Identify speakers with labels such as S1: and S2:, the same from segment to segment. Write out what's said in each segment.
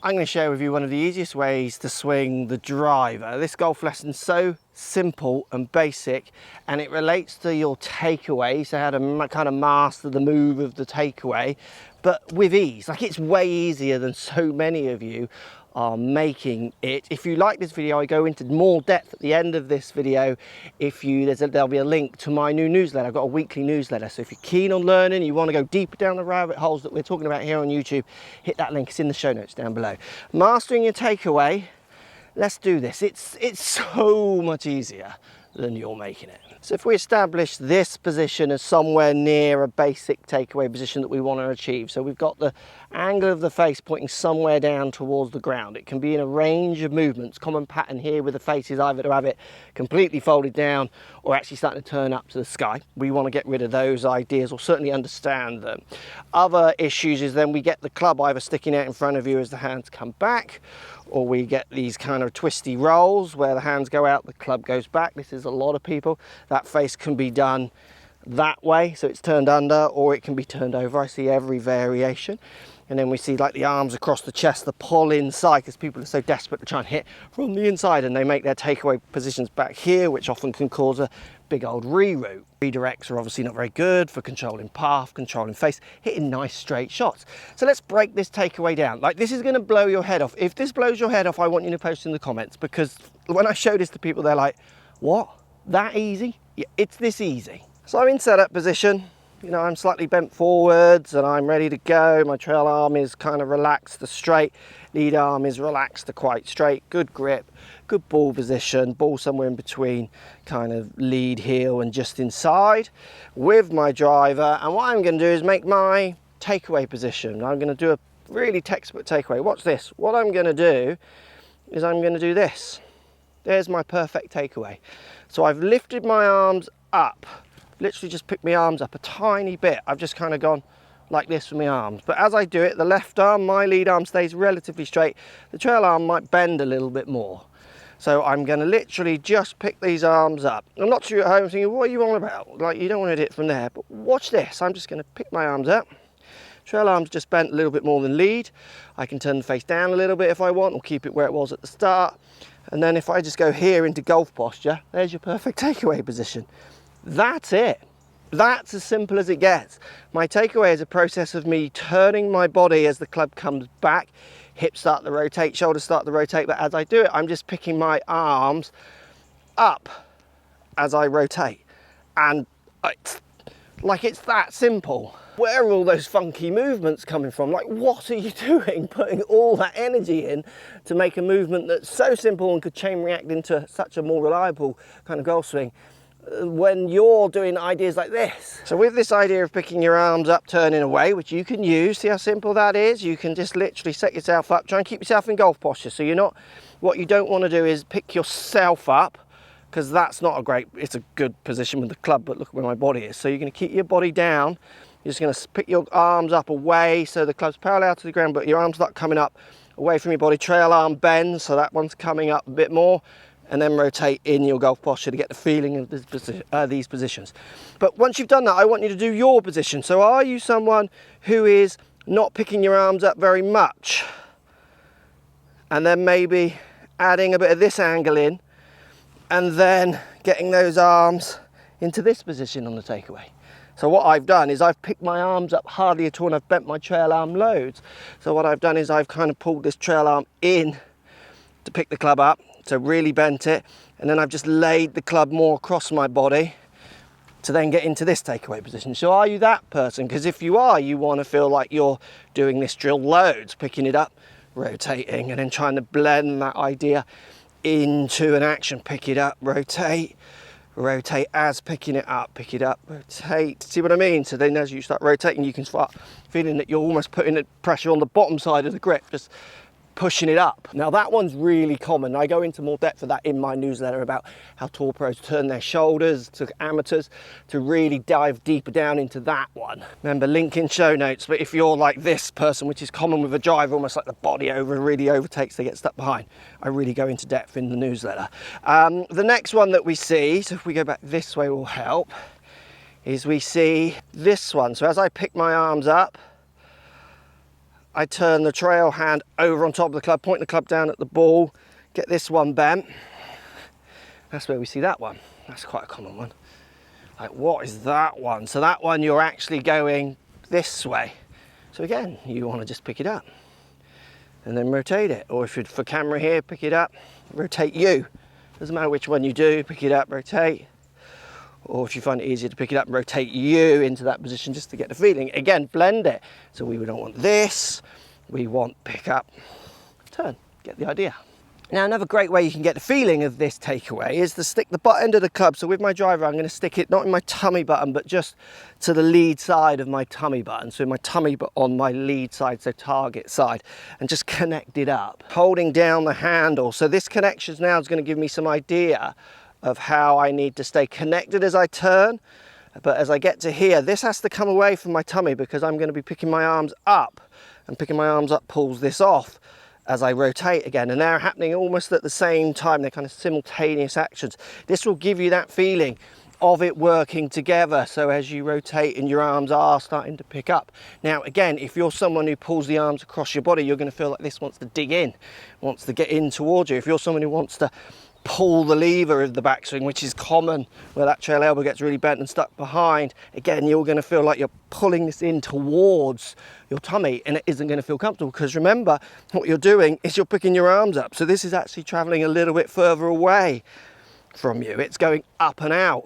S1: I'm going to share with you one of the easiest ways to swing the driver. This golf lesson's so simple and basic, and it relates to your takeaway, so how to kind of master the move of the takeaway, but with ease. Like, it's way easier than so many of you are making it. If you like this video, I go into more depth at the end of this video. There'll be a link to my new newsletter. I've got a weekly newsletter, so if you're keen on learning, you want to go deeper down the rabbit holes that we're talking about here on YouTube, hit that link. It's in the show notes down below. Mastering your takeaway, let's do this. It's so much easier than you're making it. So if we establish this position as somewhere near a basic takeaway position that we want to achieve, so we've got the angle of the face pointing somewhere down towards the ground. It can be in a range of movements. Common pattern here with the face is either to have it completely folded down or actually starting to turn up to the sky. We want to get rid of those ideas, or certainly understand them. Other issues is then we get the club either sticking out in front of you as the hands come back, or we get these kind of twisty rolls where the hands go out, the club goes back. This is a lot of people. That face can be done that way, so it's turned under, or it can be turned over. I see every variation. And then we see like the arms across the chest, the pull inside, because people are so desperate to try and hit from the inside, and they make their takeaway positions back here, which often can cause a big old reroute. Redirects are obviously not very good for controlling path, controlling face, hitting nice straight shots. So let's break this takeaway down. Like, this is going to blow your head off. If this blows your head off, I want you to post in the comments, because when I show this to people, they're like, what? That easy? Yeah, it's this easy. So I'm in setup position. You know, I'm slightly bent forwards and I'm ready to go. My trail arm is kind of relaxed to straight. Lead arm is relaxed to quite straight. Good grip, good ball position. Ball somewhere in between kind of lead heel and just inside with my driver. And what I'm going to do is make my takeaway position. I'm going to do a really textbook takeaway. Watch this. What I'm going to do is I'm going to do this. There's my perfect takeaway. So I've lifted my arms up. Literally just picked my arms up a tiny bit. I've just kind of gone like this with my arms. But as I do it, the left arm, my lead arm, stays relatively straight. The trail arm might bend a little bit more. So I'm going to literally just pick these arms up. I'm not sure at home thinking, what are you on about? Like, you don't want to hit it from there. But watch this. I'm just going to pick my arms up. Trail arm's just bent a little bit more than lead. I can turn the face down a little bit if I want, or keep it where it was at the start. And then if I just go here into golf posture, there's your perfect takeaway position. That's it. That's as simple as it gets. My takeaway is a process of me turning my body as the club comes back. Hips start to rotate, shoulders start to rotate, but as I do it, I'm just picking my arms up as I rotate. And it's that simple. Where are all those funky movements coming from? Like, what are you doing putting all that energy in to make a movement that's so simple and could chain react into such a more reliable kind of golf swing when you're doing ideas like this? So with this idea of picking your arms up, turning away, which you can use, see how simple that is? You can just literally set yourself up, try and keep yourself in golf posture. So what you don't want to do is pick yourself up, because that's not it's a good position with the club, but look at where my body is. So you're going to keep your body down. You're just going to pick your arms up away so the club's parallel to the ground, but your arms start coming up away from your body. Trail arm bends, so that one's coming up a bit more, and then rotate in your golf posture to get the feeling of these positions. But once you've done that, I want you to do your position. So are you someone who is not picking your arms up very much, and then maybe adding a bit of this angle in, and then getting those arms into this position on the takeaway? So what I've done is I've picked my arms up hardly at all, and I've bent my trail arm loads. So what I've done is I've kind of pulled this trail arm in to pick the club up, so really bent it, and then I've just laid the club more across my body to then get into this takeaway position. So are you that person? Because if you are, you want to feel like you're doing this drill loads, picking it up, rotating, and then trying to blend that idea into an action. Pick it up, rotate as picking it up, pick it up, rotate. See what I mean? So then as you start rotating, you can start feeling that you're almost putting the pressure on the bottom side of the grip, just pushing it up. Now that one's really common. I go into more depth of that in my newsletter about how tour pros turn their shoulders to amateurs, to really dive deeper down into that one. Remember, link in show notes. But if you're like this person, which is common with a driver, almost like the body really overtakes, they get stuck behind, I really go into depth in the newsletter. The next one that we see, so if we go back this way will help, is we see this one. So as I pick my arms up, I turn the trail hand over on top of the club, point the club down at the ball, get this one bent. That's where we see that one. That's quite a common one. Like, what is that one? So that one, you're actually going this way. So again, you want to just pick it up and then rotate it. Or if you're for camera here, pick it up, rotate you. Doesn't matter which one you do, pick it up, rotate. Or if you find it easier to pick it up and rotate you into that position just to get the feeling. Again, blend it. So we don't want this, we want pick up, turn, get the idea. Now, another great way you can get the feeling of this takeaway is to stick the butt end of the club. So with my driver, I'm going to stick it not in my tummy button, but just to the lead side of my tummy button. So my tummy but on my lead side, so target side, and just connect it up, holding down the handle. So this connection now is going to give me some idea of how I need to stay connected as I turn. But as I get to here, this has to come away from my tummy because I'm going to be picking my arms up, and picking my arms up pulls this off as I rotate again, and they're happening almost at the same time. They're kind of simultaneous actions. This will give you that feeling of it working together. So as you rotate and your arms are starting to pick up. Now again, if you're someone who pulls the arms across your body, you're going to feel like this wants to dig in, wants to get in towards you. If you're someone who wants to pull the lever of the backswing, which is common, where that trail elbow gets really bent and stuck behind, again, you're going to feel like you're pulling this in towards your tummy, and it isn't going to feel comfortable, because remember, what you're doing is you're picking your arms up. So this is actually traveling a little bit further away from you. It's going up and out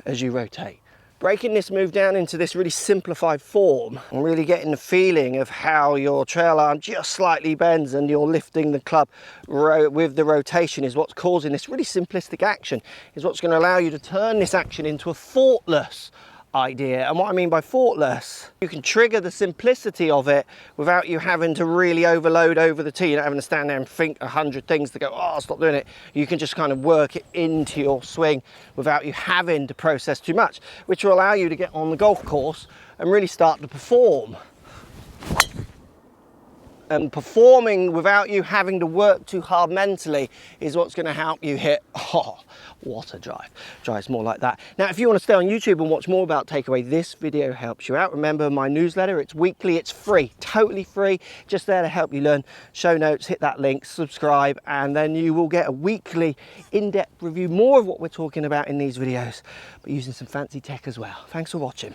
S1: as you rotate. Breaking this move down into this really simplified form and really getting the feeling of how your trail arm just slightly bends and you're lifting the club with the rotation is what's causing this really simplistic action, is what's going to allow you to turn this action into a thoughtless idea. And what I mean by thoughtless, you can trigger the simplicity of it without you having to really overload over the tee. You're not having to stand there and think 100 things to go, oh, stop doing it. You can just kind of work it into your swing without you having to process too much, which will allow you to get on the golf course and really start to perform. And performing without you having to work too hard mentally is what's going to help you hit, oh, what a drive. Drive's more like that. Now, if you want to stay on YouTube and watch more about takeaway, this video helps you out. Remember my newsletter, it's weekly, it's free, totally free, just there to help you learn. Show notes, hit that link, subscribe, and then you will get a weekly in-depth review, more of what we're talking about in these videos, but using some fancy tech as well. Thanks for watching.